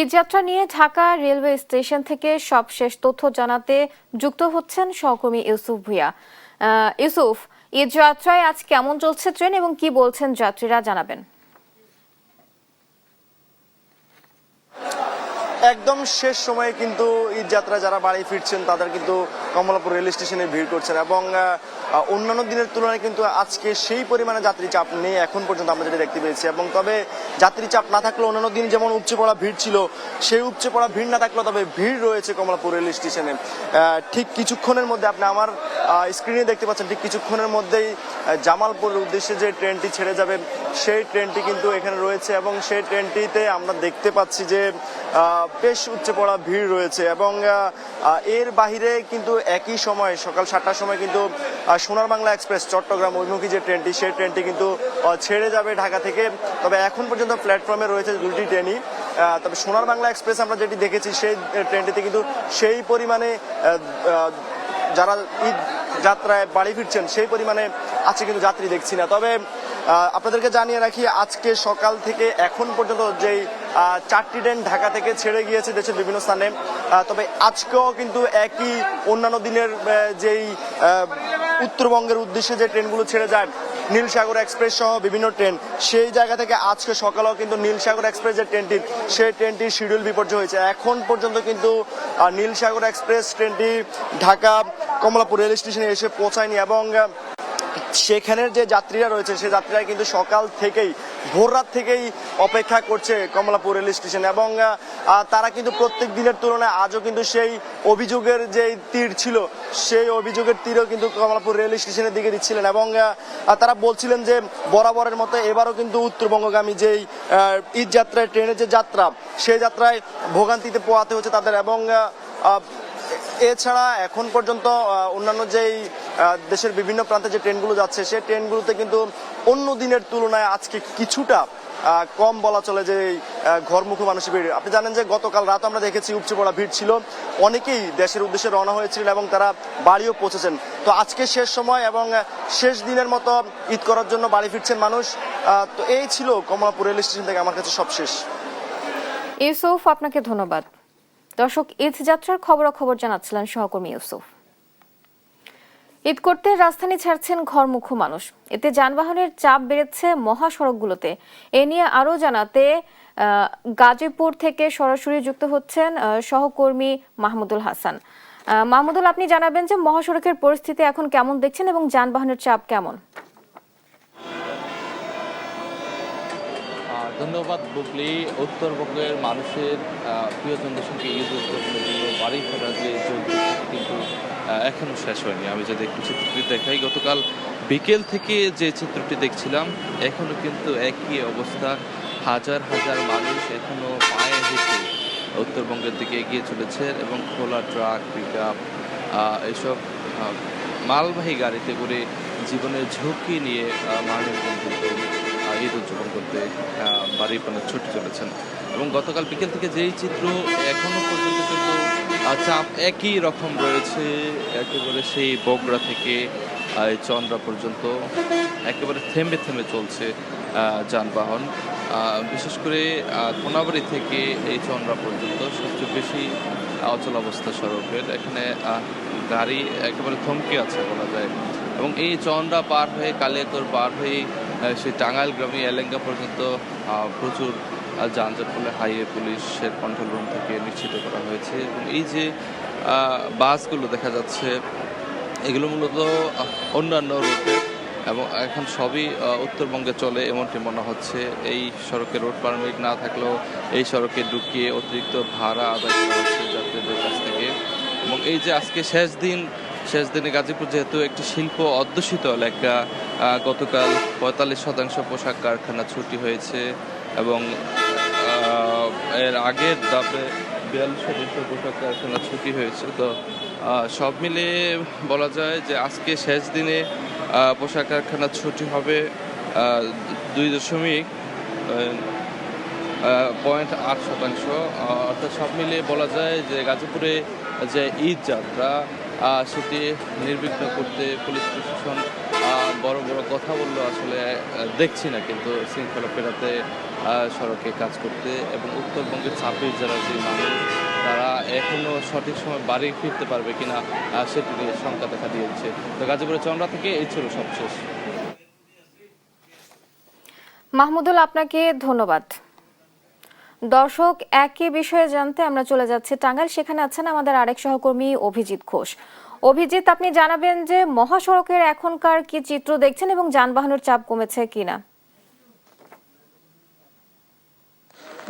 ঈদযাত্রা নিয়ে Dhaka railway station থেকে সবশেষ তথ্য জানাতে যুক্ত হচ্ছেন সহকর্মী ইউসুফ ভুঁইয়া। ইউসুফ, ঈদযাত্রায় আজ কেমন চলছে ট্রেন এবং কি বলছেন যাত্রীরা, জানাবেন। একদম শেষ সময়ে কিন্তু ঈদযাত্রা যারা বাড়ি ফিরছেন তাদের কিন্তু কমলাপুর রেল স্টেশনে ভিড় করছেন এবং অন্যান্য দিনের তুলনায় কিন্তু আজকে সেই পরিমাণে যাত্রী চাপ নেই এখন পর্যন্ত আমরা যেটা দেখতে পেয়েছি। এবং তবে যাত্রী চাপ না থাকলেও অন্যান্য দিন যেমন উপচে পড়া ভিড় ছিল, সেই উপচে পড়া ভিড় না থাকলেও তবে ভিড় রয়েছে কমলাপুর রেল স্টেশনে। ঠিক কিছুক্ষণের মধ্যে আপনি আমার স্ক্রিনে দেখতে পাচ্ছেন, ঠিক কিছুক্ষণের মধ্যেই জামালপুরের উদ্দেশ্যে যে ট্রেনটি ছেড়ে যাবে সেই ট্রেনটি কিন্তু এখানে রয়েছে এবং সেই ট্রেনটিতে আমরা দেখতে পাচ্ছি যে বেশ উপচে পড়া ভিড় রয়েছে। এবং এর বাহিরে কিন্তু একই সময় সকাল 7টার সময় কিন্তু সোনার বাংলা এক্সপ্রেস চট্টগ্রাম অভিমুখী যে ট্রেনটি, সেই ট্রেনটি কিন্তু ছেড়ে যাবে ঢাকা থেকে। তবে এখন পর্যন্ত প্ল্যাটফর্মে রয়েছে দুটি ট্রেনই। তবে সোনার বাংলা এক্সপ্রেস আমরা যেটি দেখেছি সেই ট্রেনটিতে কিন্তু সেই পরিমাণে যারা ঈদ যাত্রায় বাড়ি ফিরছেন সেই পরিমাণে আছে কিন্তু যাত্রী দেখছি না। তবে আপনাদেরকে জানিয়ে রাখি, আজকে সকাল থেকে এখন পর্যন্ত যেই 4টি ট্রেন ঢাকা থেকে ছেড়ে গিয়েছে দেশের বিভিন্ন স্থানে, তবে আজকেও কিন্তু একই অন্যান্য দিনের যেই উত্তরবঙ্গের উদ্দেশ্যে যে ট্রেনগুলো ছেড়ে যায় নীলসাগর এক্সপ্রেস সহ বিভিন্ন ট্রেন, সেই জায়গা থেকে আজকে সকালেও কিন্তু নীলসাগর এক্সপ্রেস যে ট্রেনটি, সেই ট্রেনটির শিডিউল বিপর্যয় হয়েছে। এখন পর্যন্ত কিন্তু নীলসাগর এক্সপ্রেস ট্রেনটি ঢাকা কমলাপুর রেল স্টেশনে এসে পৌঁছায়নি এবং সেখানের যে যাত্রীরা রয়েছে সেই যাত্রীরা কিন্তু সকাল থেকেই ভোর রাত থেকেই অপেক্ষা করছে কমলাপুর রেল স্টেশনে। এবং তারা কিন্তু প্রত্যেক দিনের তুলনায় আজও কিন্তু সেই অভিযোগের যে তীর ছিল সেই অভিযোগের তীরও কিন্তু কমলাপুর রেল স্টেশনের দিকে দিচ্ছিলেন এবং তারা বলছিলেন যে বরাবরের মতো এবারও কিন্তু উত্তরবঙ্গগামী যেই ঈদযাত্রায় ট্রেনের যে যাত্রা, সেই যাত্রায় ভোগান্তিতে পোহাতে হচ্ছে তাদের। এবং এছাড়া এখন পর্যন্ত অন্যান্য যেই দেশের বিভিন্ন প্রান্তে যে ট্রেনগুলো যাচ্ছে সেই ট্রেনগুলোতে কিন্তু অন্য দিনের তুলনায় আজকে কিছুটা কম বলা চলে যে ঘরমুখী মানুষের ভিড়। আপনি জানেন যে গতকাল রাত আমরা দেখেছি উপচে পড়া ভিড় ছিল, অনেকেই দেশের উদ্দেশ্যে রওনা হয়েছিলেন এবং তারা বাড়িও পৌঁছেছেন। তো আজকে শেষ সময় এবং শেষ দিনের মতো ঈদ করার জন্য বাড়ি ফিরছেন মানুষ। তো এই ছিল কমলাপুর রেল স্টেশন থেকে আমার কাছে সবশেষ। ইউসুফ, আপনাকে ধন্যবাদ। দর্শক, ঈদ যাত্রার খবরাখবর জানাচ্ছিলেন সহকর্মী ইউসুফ। ঈদ করতে রাজধানী ছাড়ছেন ঘরমুখী মানুষ, এতে যানবাহনের চাপ বেড়েছে মহাসড়কগুলোতে। এ নিয়ে আরো জানাতে গাজীপুর থেকে সরাসরি যুক্ত হচ্ছেন সহকর্মী মাহমুদুল হাসান। মাহমুদুল, আপনি জানাবেন যে মহাসড়কের পরিস্থিতি এখন কেমন দেখছেন এবং যানবাহনের চাপ কেমন? ধন্যবাদ বুবলি। উত্তরবঙ্গের মানুষের প্রিয়জনদের সঙ্গে ঈদ উদযাপনের জন্য বাড়ি ফেরার যে কিন্তু এখনো শেষ হয়নি। আমি যদি একটু চিত্রটি দেখাই, গতকাল বিকেল থেকে যে চিত্রটি দেখছিলাম এখনো কিন্তু একই অবস্থা। হাজার হাজার মানুষ এখনো পায়ে হেঁটে উত্তরবঙ্গের দিকে এগিয়ে চলেছে এবং খোলা ট্রাক, পিক আপ, এইসব মালবাহী গাড়িতে করে জীবনের ঝুঁকি নিয়ে মানুষজন কিন্তু ঈদ উদযাপন করতে বাড়ি পানের ছুটে চলেছেন। এবং গতকাল বিকেল থেকে যেই চিত্র এখনো পর্যন্ত কিন্তু চাপ একই রকম রয়েছে। একেবারে সেই বগুড়া থেকে চন্দ্রা পর্যন্ত একেবারে থেমে থেমে চলছে যানবাহন। বিশেষ করে কোনাবাড়ি থেকে এই চন্দ্রা পর্যন্ত সবচেয়ে বেশি অচল অবস্থা সড়কের। এখানে গাড়ি একেবারে থমকে আছে বলা যায়। এবং এই চন্দ্রা পার হয়ে কালিয়াকৈর পার হয়ে সেই টাঙ্গাইল গ্রামে এলেঙ্গা পর্যন্ত প্রচুর যানজট বলে হাইওয়ে পুলিশের কন্ট্রোল রুম থেকে নিশ্চিত করা হয়েছে। এবং এই যে বাসগুলো দেখা যাচ্ছে এগুলো মূলত অন্যান্য রুটে এবং এখন সবই উত্তরবঙ্গে চলে এমনটি মনে হচ্ছে। এই সড়কে রোড পারমিট না থাকলেও এই সড়কে ঢুকিয়ে অতিরিক্ত ভাড়া আদায় করা হচ্ছে যাত্রীদের কাছ থেকে। এবং এই যে আজকে শেষ দিনে গাজীপুর যেহেতু একটি শিল্প অধ্যুষিত এলাকা, গতকাল 45% পোশাক কারখানা ছুটি হয়েছে এবং এর আগের ধাপে 42% পোশাক কারখানা ছুটি হয়েছে। তো সব মিলে বলা যায় যে আজকে শেষ দিনে পোশাক কারখানা ছুটি হবে 2.8%। অর্থাৎ সব মিলিয়ে বলা যায় যে গাজীপুরে যে ঈদ যাত্রা সেটি নির্বিঘ্ন করতে পুলিশ প্রশাসন বড় বড় কথা বললেও আসলে দেখছি না কিন্তু শৃঙ্খলা ফেরাতে সড়কে কাজ করতে, এবং উত্তরবঙ্গের 26 জেলার যে মানুষ তারা এখনো সঠিক সময় বাড়ি ফিরতে পারবে কিনা সেটি নিয়ে শঙ্কা দেখা দিয়েছে। তো গাজীপুরের চন্দ্রা থেকে এই ছিল সবশেষ। মাহমুদুল, আপনাকে ধন্যবাদ। দর্শক, একই বিষয়ে জানতে আমরা চলে যাচ্ছি টাঙ্গাইল। সেখানে আছেন আমাদের আরেক সহকর্মী অভিজিৎ ঘোষ। অভিজিৎ, আপনি জানাবেন যে মহাসড়কের এখনকার কি চিত্র দেখছেন এবং যানবাহনের চাপ কমেছে কিনা?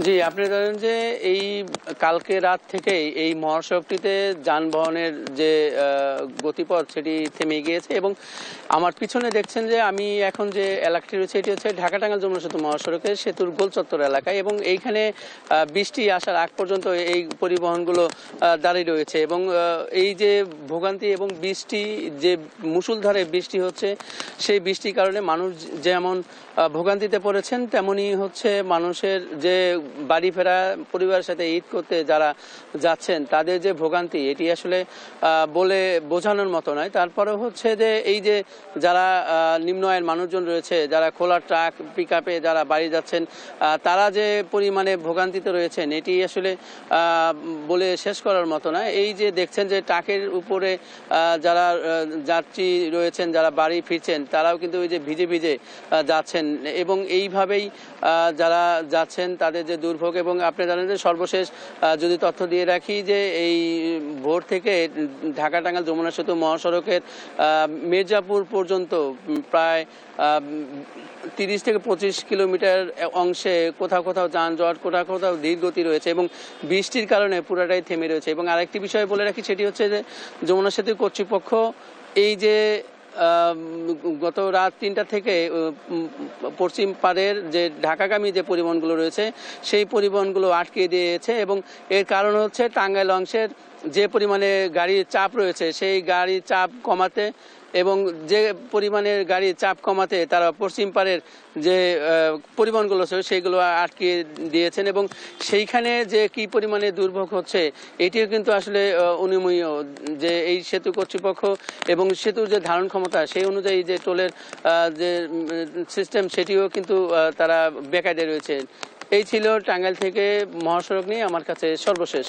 জি, আপনি জানেন যে এই কালকে রাত থেকেই এই মহাসড়কটিতে যানবাহনের যে গতিপথ সেটি থেমে গিয়েছে, এবং আমার পিছনে দেখছেন যে আমি এখন যে এলাকাটি রয়েছে এটি হচ্ছে ঢাকা টাঙ্গাইল যমুনা সেতু মহাসড়কের সেতুর গোলচত্বর এলাকায়, এবং এইখানে বৃষ্টি আসার আগ পর্যন্ত এই পরিবহনগুলো দাঁড়িয়ে রয়েছে, এবং এই যে ভোগান্তি এবং বৃষ্টি, যে মুষলধারে বৃষ্টি হচ্ছে, সেই বৃষ্টির কারণে মানুষ যেমন ভোগান্তিতে পড়েছেন, তেমনি হচ্ছে মানুষের যে বাড়ি ফেরা, পরিবারের সাথে ঈদ করতে যারা যাচ্ছেন তাদের যে ভোগান্তি, এটি আসলে বলে বোঝানোর মতো নয়। তারপরে হচ্ছে যে এই যে যারা নিম্ন আয়ের মানুষজন রয়েছে, যারা খোলা ট্রাক পিকআপে যারা বাড়ি যাচ্ছেন, তারা যে পরিমাণে ভোগান্তিতে রয়েছেন এটি আসলে বলে শেষ করার মতো না। এই যে দেখছেন যে ট্রাকের উপরে যারা যাত্রী রয়েছেন, যারা বাড়ি ফিরছেন, তারাও কিন্তু ওই যে ভিজে ভিজে যাচ্ছেন, এবং এইভাবেই যারা যাচ্ছেন তাদের যে দুর্ভোগ। এবং আপনি জানেন যে সর্বশেষ যদি তথ্য দিয়ে রাখি যে এই ভোর থেকে ঢাকা টাঙ্গাইল যমুনা সেতু মহাসড়কের মির্জাপুর পর্যন্ত প্রায় 30 থেকে 25 কিলোমিটার অংশে কোথাও কোথাও যানজট, কোথাও কোথাও ধীর গতি রয়েছে, এবং বৃষ্টির কারণে পুরাটাই থেমে রয়েছে। এবং আরেকটি বিষয় বলে রাখি, সেটি হচ্ছে যে যমুনা সেতু কর্তৃপক্ষ এই যে গত রাত 3টা থেকে পশ্চিম পাড়ের যে ঢাকাগামী যে পরিবহনগুলো রয়েছে সেই পরিবহনগুলো আটকে দিয়েছে, এবং এর কারণ হচ্ছে টাঙ্গাইল অংশের যে পরিমাণে গাড়ির চাপ রয়েছে সেই গাড়ির চাপ কমাতে, এবং যে পরিমাণের গাড়ির চাপ কমাতে তারা পশ্চিম পাড়ের যে পরিবহনগুলো ছিল সেইগুলো আটকে দিয়েছেন, এবং সেইখানে যে কি পরিমাণে দুর্ভোগ হচ্ছে এটিও কিন্তু আসলে অনুমেয়, যে এই সেতু কর্তৃপক্ষ এবং সেতুর যে ধারণ ক্ষমতা সেই অনুযায়ী যে টোলের যে সিস্টেম সেটিও কিন্তু তারা বেকায়দায় রয়েছে। এই ছিল টাঙ্গাইল থেকে মহাসড়ক নিয়ে আমার কাছে সর্বশেষ।